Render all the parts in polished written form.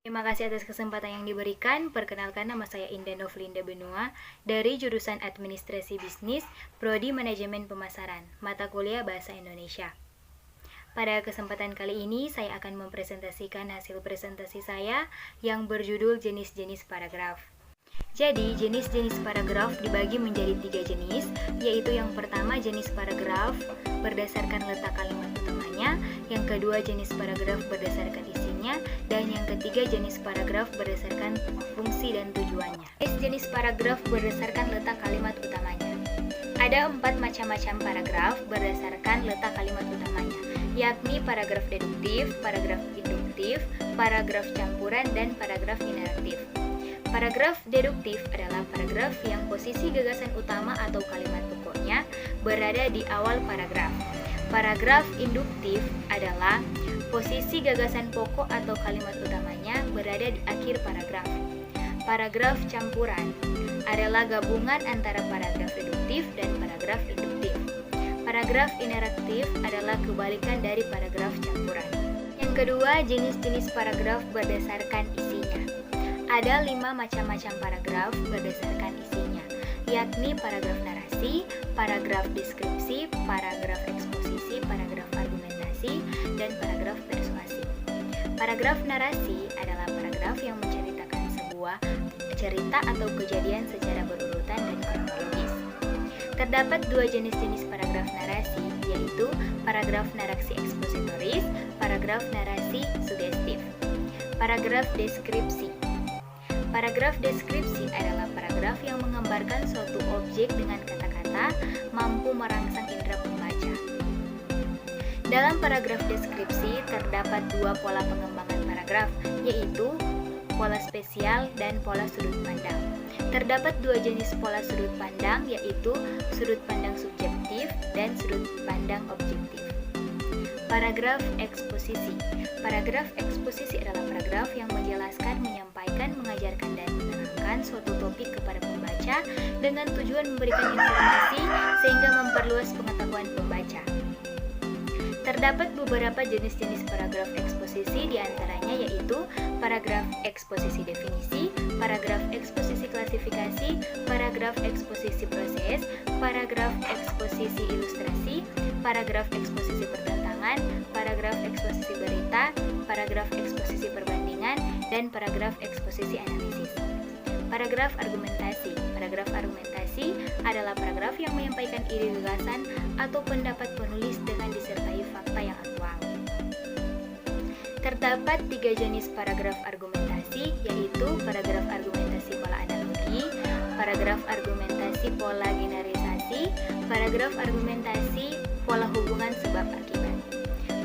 Terima kasih atas kesempatan yang diberikan. Perkenalkan, nama saya Indah Novlinda Benua dari jurusan Administrasi Bisnis, Prodi Manajemen Pemasaran, mata kuliah Bahasa Indonesia. Pada kesempatan kali ini, saya akan mempresentasikan hasil presentasi saya yang berjudul jenis-jenis paragraf. Jadi, jenis-jenis paragraf dibagi menjadi 3 jenis, yaitu yang pertama jenis paragraf berdasarkan letak kalimat utamanya, yang kedua jenis paragraf berdasarkan isinya, dan yang ketiga jenis paragraf berdasarkan fungsi dan tujuannya. Jenis paragraf berdasarkan letak kalimat utamanya. Ada 4 macam-macam paragraf berdasarkan letak kalimat utamanya, yakni paragraf deduktif, paragraf induktif, paragraf campuran, dan paragraf interaktif. Paragraf deduktif adalah paragraf yang posisi gagasan utama atau kalimat pokoknya berada di awal paragraf. Paragraf induktif adalah posisi gagasan pokok atau kalimat utamanya berada di akhir paragraf. Paragraf campuran adalah gabungan antara paragraf deduktif dan paragraf induktif. Paragraf interaktif adalah kebalikan dari paragraf campuran. Yang kedua, jenis-jenis paragraf berdasarkan isinya. Ada 5 macam-macam paragraf berdasarkan isinya, yakni paragraf narasi, paragraf deskripsi, paragraf eksposisi, paragraf argumentasi, dan paragraf persuasi. Paragraf narasi adalah paragraf yang menceritakan sebuah cerita atau kejadian secara berurutan dan kronologis. Terdapat 2 jenis-jenis paragraf narasi, yaitu paragraf narasi ekspositoris, paragraf narasi sugestif. Paragraf deskripsi. Paragraf deskripsi adalah paragraf yang menggambarkan suatu objek dengan kata-kata, mampu merangsang indera pembaca. Dalam paragraf deskripsi terdapat 2 pola pengembangan paragraf, yaitu pola spesial dan pola sudut pandang. Terdapat 2 jenis pola sudut pandang, yaitu sudut pandang subjektif dan sudut pandang objektif. Paragraf eksposisi. Paragraf eksposisi adalah paragraf yang menjelaskan, menyampaikan, mengajarkan, dan menerangkan suatu topik kepada pembaca dengan tujuan memberikan informasi sehingga memperluas pengetahuan pembaca. Terdapat beberapa jenis-jenis paragraf eksposisi, diantaranya yaitu paragraf eksposisi definisi, paragraf eksposisi klasifikasi, paragraf eksposisi proses, paragraf eksposisi ilustrasi, paragraf eksposisi pertentangan, paragraf eksposisi berita, paragraf eksposisi perbandingan, dan paragraf eksposisi analisis. Paragraf argumentasi. Paragraf argumentasi adalah paragraf yang menyampaikan ide gagasan atau pendapat penulis dengan disertai fakta yang aktual. Terdapat 3 jenis paragraf argumentasi, yaitu paragraf argumentasi pola analogi, paragraf argumentasi pola generalisasi, paragraf argumentasi pola hubungan sebab akibat.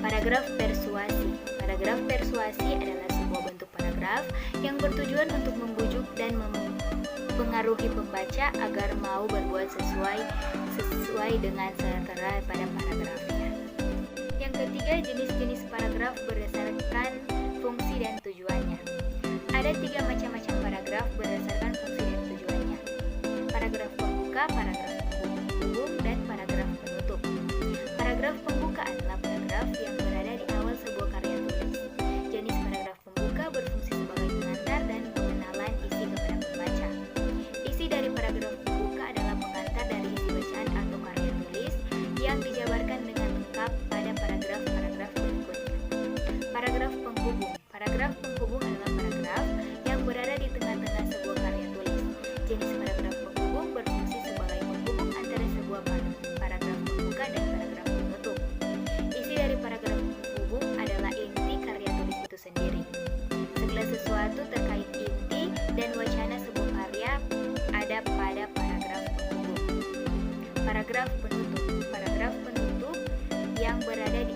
Paragraf persuasi. Paragraf persuasi adalah sebuah bentuk paragraf yang bertujuan untuk membujuk dan mempengaruhi pembaca agar mau berbuat sesuai dengan tertera pada paragrafnya. Yang ketiga, jenis-jenis paragraf berdasarkan fungsi dan tujuannya. Ada 3 macam-macam paragraf berdasarkan fungsi dan tujuannya. Paragraf pembuka, paragraf penghubung, dan paragraf penutup. Paragraf pembuka adalah paragraf yang berada di awal sebuah karya tulis. Jenis paragraf pembuka berfungsi sebagai pengantar dan pengenalan isi kepada pembaca. Isi dari paragraf pembuka adalah pengantar dari isi bacaan atau karya tulis yang dijabarkan dengan lengkap pada paragraf-paragraf berikutnya. Paragraf penghubung. Paragraf penghubung adalah paragraf yang berada di tengah-tengah sebuah karya tulis. Jenis paragraf penghubung berfungsi sebagai penghubung antara sebuah paragraf pembuka dan paragraf penutup. Isi dari paragraf penghubung adalah inti karya tulis itu sendiri. Segala sesuatu terkait inti dan wacana sebuah karya ada pada paragraf penghubung. Paragraf penutup. Paragraf penutup yang berada di